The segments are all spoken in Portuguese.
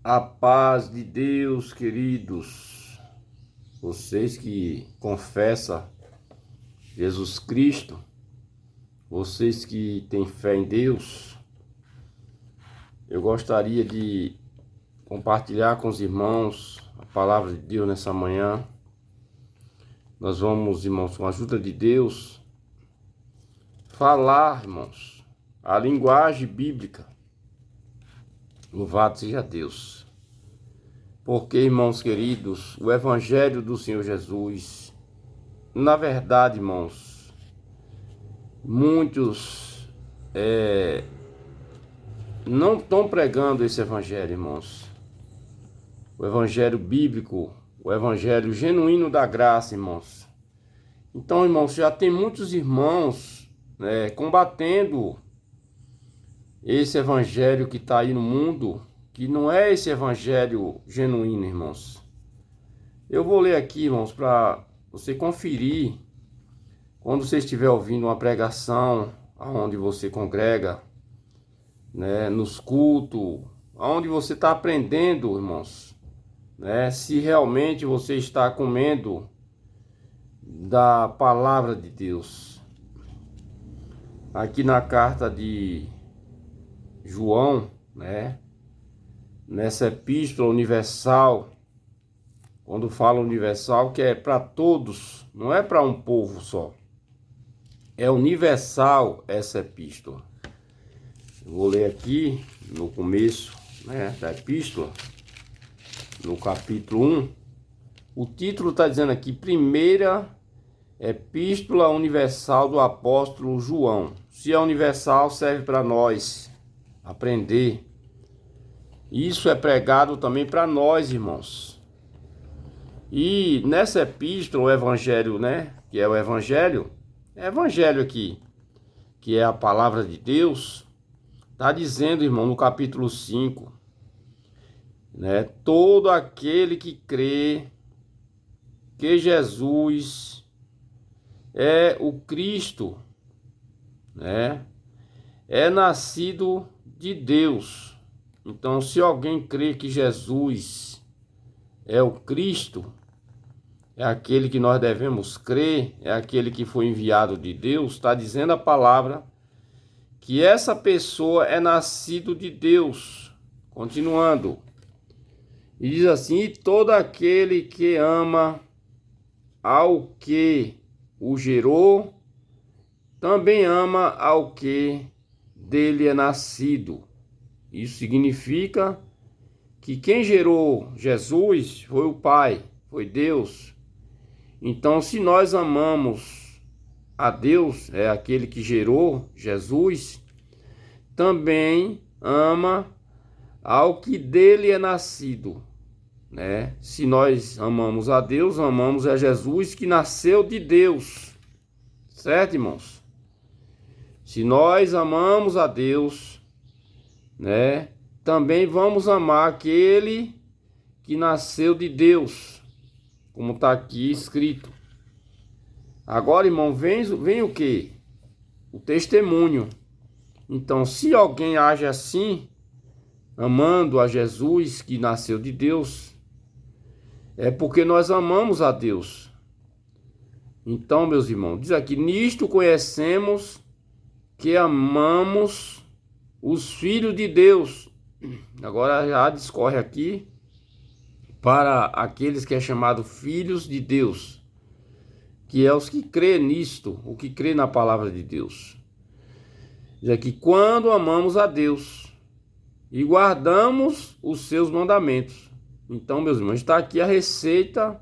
A paz de Deus, queridos, vocês que confessam Jesus Cristo, vocês que têm fé em Deus, eu gostaria de compartilhar com os irmãos a palavra de Deus nessa manhã. Nós vamos, irmãos, com a ajuda de Deus, falar, irmãos, a linguagem bíblica. Louvado seja Deus. Porque, irmãos queridos, o Evangelho do Senhor Jesus, na verdade, irmãos, muitos não estão pregando esse Evangelho, irmãos. O Evangelho bíblico, o Evangelho genuíno da graça, irmãos. Então, irmãos, já tem muitos irmãos combatendo esse Evangelho que está aí no mundo, que não é esse Evangelho genuíno, irmãos. Eu vou ler aqui, irmãos, para você conferir, quando você estiver ouvindo uma pregação, aonde você congrega, nos cultos, aonde você está aprendendo, irmãos, se realmente você está comendo da palavra de Deus. Aqui na carta de João, nessa epístola universal, quando fala universal, que é para todos, não é para um povo só, é universal essa epístola. Eu vou ler aqui no começo da epístola, no capítulo 1, o título está dizendo aqui, Primeira Epístola Universal do Apóstolo João. Se é universal, serve para nós aprender. Isso é pregado também para nós, irmãos. E nessa epístola, o evangelho, que é o evangelho aqui, que é a palavra de Deus, está dizendo, irmão, no capítulo 5, todo aquele que crê que Jesus é o Cristo, é nascido de Deus. Então, se alguém crê que Jesus é o Cristo, é aquele que nós devemos crer, é aquele que foi enviado de Deus, está dizendo a palavra que essa pessoa é nascido de Deus. Continuando, e diz assim, e todo aquele que ama ao que o gerou, também ama ao que dele é nascido. Isso significa que quem gerou Jesus foi o Pai, foi Deus. Então, se nós amamos a Deus, é aquele que gerou Jesus, também ama ao que dele é nascido, Se nós amamos a Deus, amamos a Jesus que nasceu de Deus, certo, irmãos? Se nós amamos a Deus, também vamos amar aquele que nasceu de Deus, como está aqui escrito. Agora, irmão, vem o quê? O testemunho. Então, se alguém age assim, amando a Jesus que nasceu de Deus, é porque nós amamos a Deus. Então, meus irmãos, diz aqui, nisto conhecemos que amamos os filhos de Deus. Agora já discorre aqui para aqueles que é chamado filhos de Deus, que é os que crê nisto, o que crê na palavra de Deus. Diz aqui, quando amamos a Deus e guardamos os seus mandamentos. Então, meus irmãos, está aqui a receita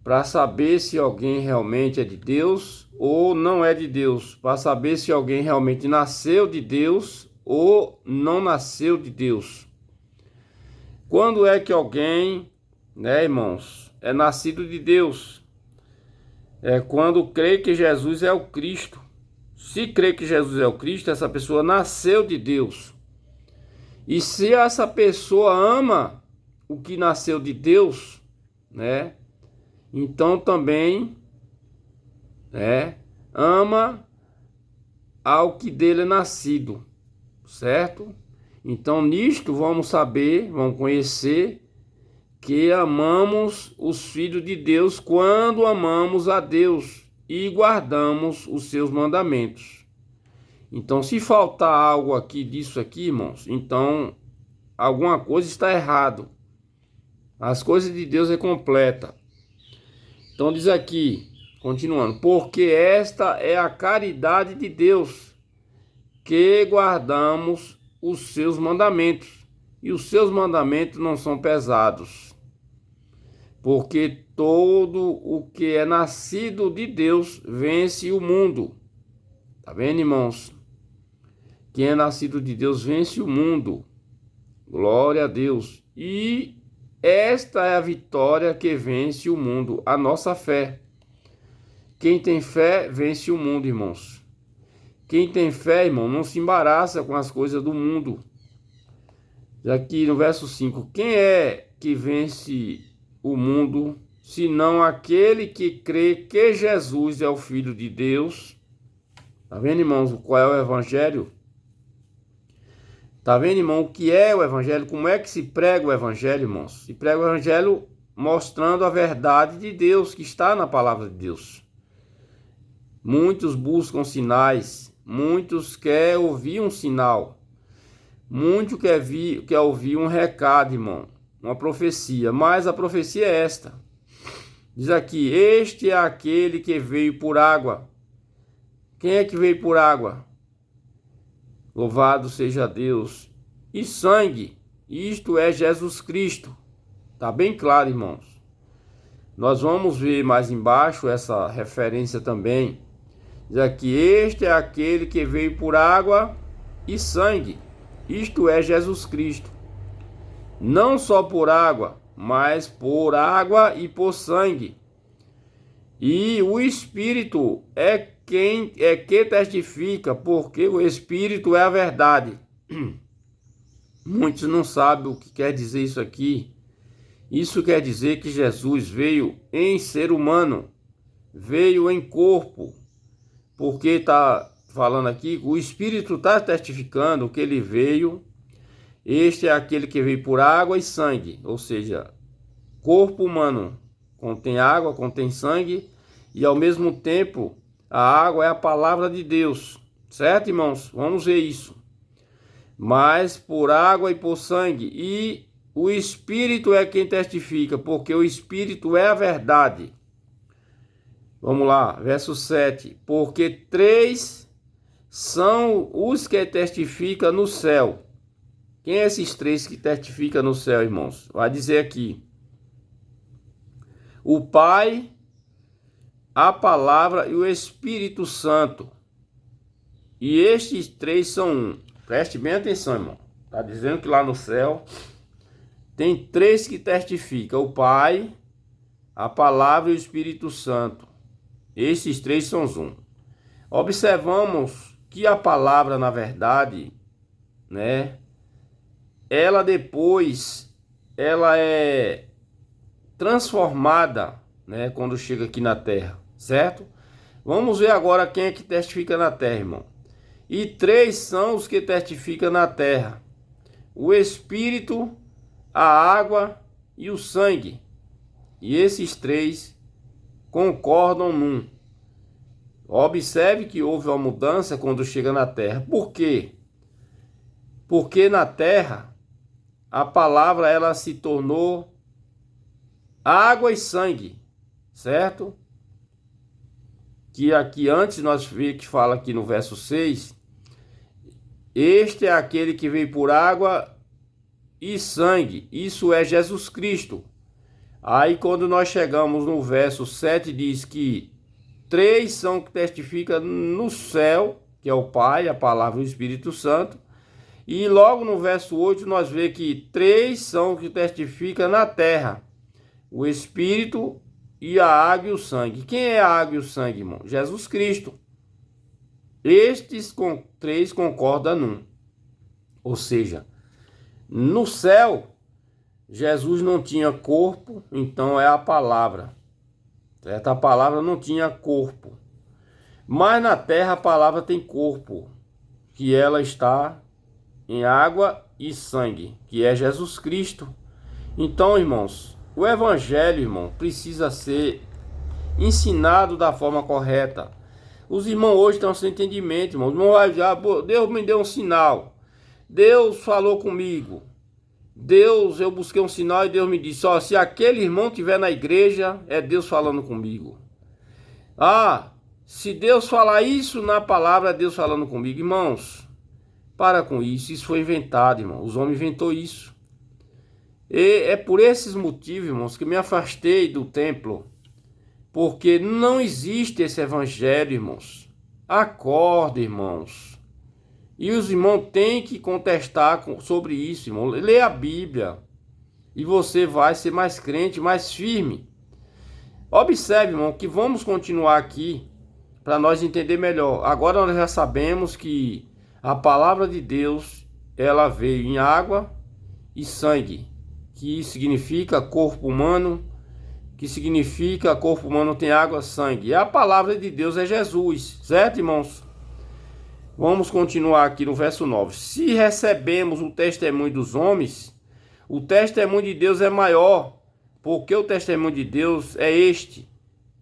para saber se alguém realmente é de Deus ou não é de Deus, para saber se alguém realmente nasceu de Deus ou não nasceu de Deus. Quando é que alguém, irmãos, é nascido de Deus? É quando crê que Jesus é o Cristo. Se crê que Jesus é o Cristo, essa pessoa nasceu de Deus. E se essa pessoa ama o que nasceu de Deus, então também, ama ao que dele é nascido, certo? Então, nisto vamos saber, vamos conhecer que amamos os filhos de Deus quando amamos a Deus e guardamos os seus mandamentos. Então, se faltar algo aqui disso aqui, irmãos, então alguma coisa está errado. As coisas de Deus é completa. Então diz aqui, continuando, porque esta é a caridade de Deus, que guardamos os seus mandamentos, e os seus mandamentos não são pesados. Porque todo o que é nascido de Deus vence o mundo. Tá vendo, irmãos? Quem é nascido de Deus vence o mundo. Glória a Deus. E esta é a vitória que vence o mundo, a nossa fé. Quem tem fé vence o mundo, irmãos. Quem tem fé, irmão, não se embaraça com as coisas do mundo. Aqui no verso 5, quem é que vence o mundo, senão aquele que crê que Jesus é o Filho de Deus? Tá vendo, irmãos, qual é o Evangelho? Tá vendo, irmão, o que é o Evangelho? Como é que se prega o Evangelho, irmãos? Se prega o Evangelho mostrando a verdade de Deus, que está na palavra de Deus. Muitos buscam sinais, muitos querem ouvir um sinal, muitos querem ouvir um recado, irmão, uma profecia, mas a profecia é esta. Diz aqui, este é aquele que veio por água. Quem é que veio por água? Louvado seja Deus. E sangue, isto é Jesus Cristo. Tá bem claro, irmãos. Nós vamos ver mais embaixo essa referência também. Diz aqui, este é aquele que veio por água e sangue. Isto é Jesus Cristo. Não só por água, mas por água e por sangue. E o Espírito é que testifica, porque o Espírito é a verdade. Muitos não sabem o que quer dizer isso aqui. Isso quer dizer que Jesus veio em ser humano, veio em corpo, porque está falando aqui, o Espírito está testificando que ele veio. Este é aquele que veio por água e sangue, ou seja, corpo humano contém água, contém sangue, e ao mesmo tempo a água é a palavra de Deus, certo, irmãos? Vamos ver isso. Mas por água e por sangue, e o Espírito é quem testifica, porque o Espírito é a verdade. Vamos lá, verso 7. Porque 3 são os que testificam no céu. Quem é esses 3 que testificam no céu, irmãos? Vai dizer aqui. O Pai, a Palavra e o Espírito Santo. E estes 3 são um. Preste bem atenção, irmão. Está dizendo que lá no céu tem 3 que testificam. O Pai, a Palavra e o Espírito Santo. Esses 3 são um. Observamos que a palavra, na verdade, né? Ela depois, ela é transformada, né? Quando chega aqui na terra, certo? Vamos ver agora quem é que testifica na terra, irmão. E 3 são os que testificam na terra: o Espírito, a água e o sangue. E esses 3 concordam num. Observe que houve uma mudança quando chega na terra. Por quê? Porque na terra a palavra ela se tornou água e sangue, certo? Que aqui antes nós vimos que fala aqui no verso 6, este é aquele que veio por água e sangue, isso é Jesus Cristo. Aí quando nós chegamos no verso 7 diz que 3 são que testificam no céu, que é o Pai, a Palavra e o Espírito Santo. E logo no verso 8 nós vemos que 3 são que testificam na terra: o Espírito e a água e o sangue. Quem é a água e o sangue, irmão? Jesus Cristo. Estes 3 concordam num. Ou seja, no céu, Jesus não tinha corpo, então é a palavra. Certo? A palavra não tinha corpo. Mas na terra a palavra tem corpo, que ela está em água e sangue, que é Jesus Cristo. Então, irmãos, o evangelho, irmão, precisa ser ensinado da forma correta. Os irmãos hoje estão sem entendimento, irmão. Os irmãos vai dizer, Deus me deu um sinal. Deus falou comigo. Eu busquei um sinal e Deus me disse, ó, se aquele irmão estiver na igreja, é Deus falando comigo. Se Deus falar isso na palavra, é Deus falando comigo. Irmãos, para com isso. Isso foi inventado, irmão. Os homens inventou isso. E é por esses motivos, irmãos, que me afastei do templo. Porque não existe esse evangelho, irmãos. Acorda, irmãos. E os irmãos têm que contestar sobre isso, irmão. Lê a Bíblia. E você vai ser mais crente, mais firme. Observe, irmão, que vamos continuar aqui para nós entender melhor. Agora nós já sabemos que a palavra de Deus, ela veio em água e sangue, que significa corpo humano, corpo humano tem água, sangue. E a palavra de Deus é Jesus, certo, irmãos? Vamos continuar aqui no verso 9. Se recebemos o testemunho dos homens, o testemunho de Deus é maior, porque o testemunho de Deus é este,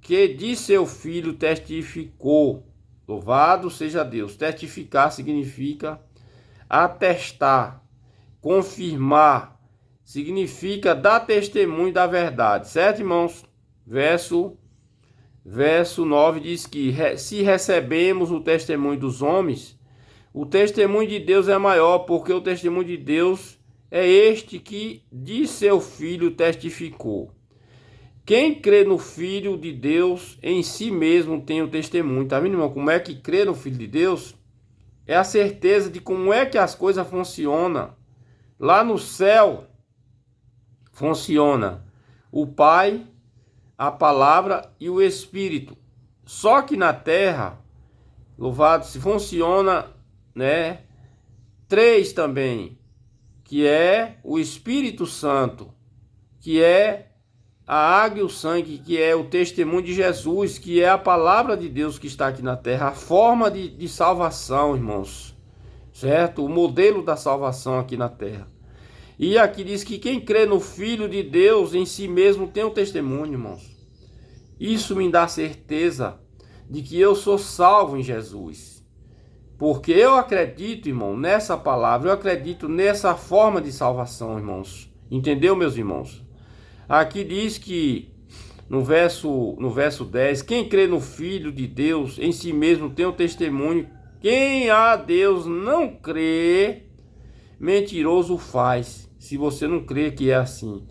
que de seu Filho testificou. Louvado seja Deus. Testificar significa atestar, confirmar, significa dar testemunho da verdade, certo, irmãos? Verso 9 diz que se recebemos o testemunho dos homens, o testemunho de Deus é maior, porque o testemunho de Deus é este que de seu Filho testificou. Quem crê no Filho de Deus, em si mesmo tem o testemunho. Tá vendo, irmão? Como é que crê no Filho de Deus? É a certeza de como é que as coisas funcionam. Lá no céu, funciona o Pai, a Palavra e o Espírito. Só que na terra, louvado, se funciona, né? Três também, que é o Espírito Santo, que é a água e o sangue, que é o testemunho de Jesus, que é a palavra de Deus que está aqui na terra, a forma de salvação, irmãos, certo? O modelo da salvação aqui na terra. E aqui diz que quem crê no Filho de Deus em si mesmo tem um testemunho, irmãos. Isso me dá certeza de que eu sou salvo em Jesus. Porque eu acredito, irmão, nessa palavra, eu acredito nessa forma de salvação, irmãos. Entendeu, meus irmãos? Aqui diz que no verso 10, quem crê no Filho de Deus em si mesmo tem um testemunho. Quem a Deus não crê, mentiroso faz. Se você não crê que é assim.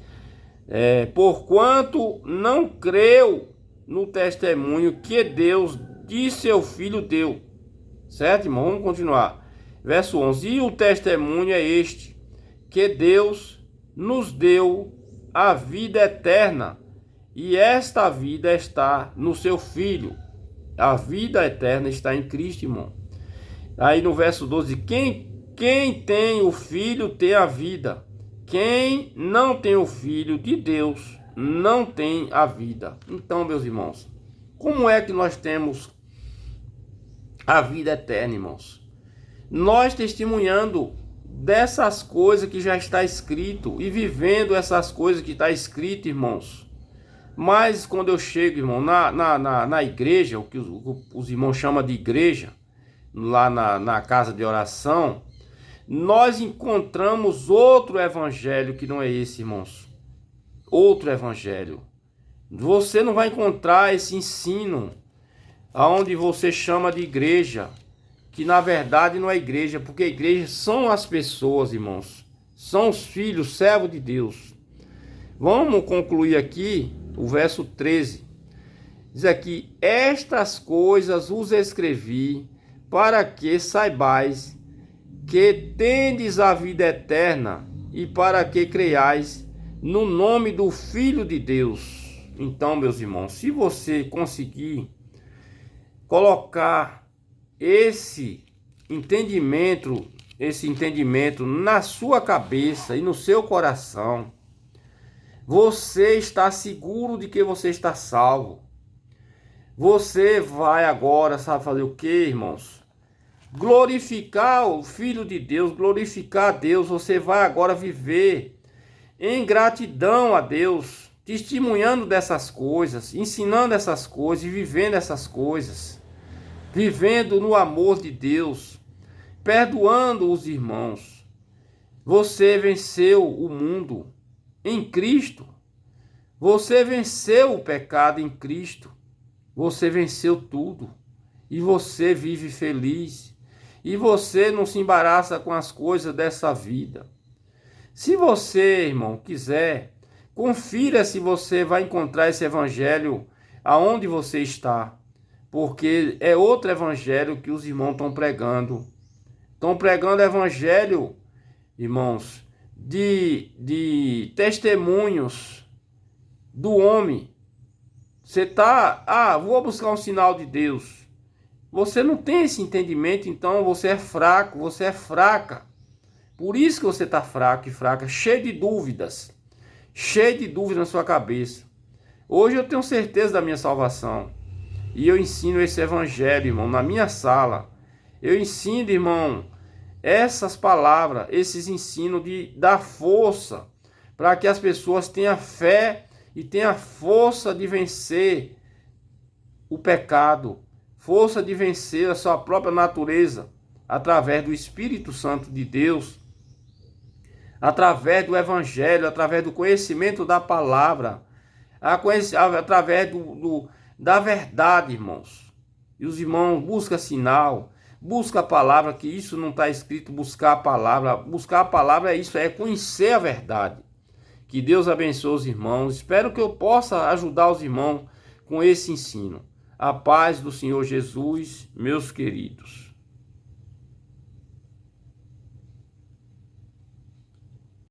Porquanto não creu no testemunho que Deus de seu Filho deu. Certo, irmão? Vamos continuar. Verso 11. E o testemunho é este, que Deus nos deu a vida eterna, e esta vida está no seu Filho. A vida eterna está em Cristo, irmão. Aí no verso 12, quem tem o Filho tem a vida. Quem não tem o Filho de Deus não tem a vida. Então, meus irmãos, como é que nós temos a vida eterna, irmãos? Nós testemunhando dessas coisas que já está escrito e vivendo essas coisas que está escrito, irmãos. Mas quando eu chego, irmão, na igreja, o que os irmãos chamam de igreja, lá na casa de oração, nós encontramos outro evangelho que não é esse, irmãos. Outro evangelho. Você não vai encontrar esse ensino aonde você chama de igreja, que na verdade não é igreja, porque a igreja são as pessoas, irmãos. São os filhos, servos de Deus. Vamos concluir aqui o verso 13. Diz aqui: estas coisas vos escrevi para que saibais que tendes a vida eterna e para que creiais no nome do Filho de Deus. Então, meus irmãos, se você conseguir colocar esse entendimento na sua cabeça e no seu coração, você está seguro de que você está salvo. Você vai agora, sabe fazer o que, irmãos? glorificar o Filho de Deus, glorificar a Deus. Você vai agora viver em gratidão a Deus, testemunhando dessas coisas, ensinando essas coisas e vivendo essas coisas, vivendo no amor de Deus, perdoando os irmãos. Você venceu o mundo em Cristo. Você venceu o pecado em Cristo. Você venceu tudo. E você vive feliz. E você não se embaraça com as coisas dessa vida. Se você, irmão, quiser, confira se você vai encontrar esse evangelho aonde você está. Porque é outro evangelho que os irmãos estão pregando. Estão pregando evangelho, irmãos, de testemunhos do homem. Você está, vou buscar um sinal de Deus. Você não tem esse entendimento, então você é fraco, você é fraca. Por isso que você está fraco e fraca, cheio de dúvidas na sua cabeça. Hoje eu tenho certeza da minha salvação. E eu ensino esse evangelho, irmão, na minha sala. Eu ensino, irmão, essas palavras, esses ensinos de dar força para que as pessoas tenham fé e tenham força de vencer o pecado, força de vencer a sua própria natureza, através do Espírito Santo de Deus, através do evangelho, através do conhecimento da palavra, através da verdade, irmãos. E os irmãos buscam sinal, busca a palavra, que isso não está escrito, buscar a palavra. Buscar a palavra é isso, é conhecer a verdade. Que Deus abençoe os irmãos. Espero que eu possa ajudar os irmãos com esse ensino. A paz do Senhor Jesus, meus queridos.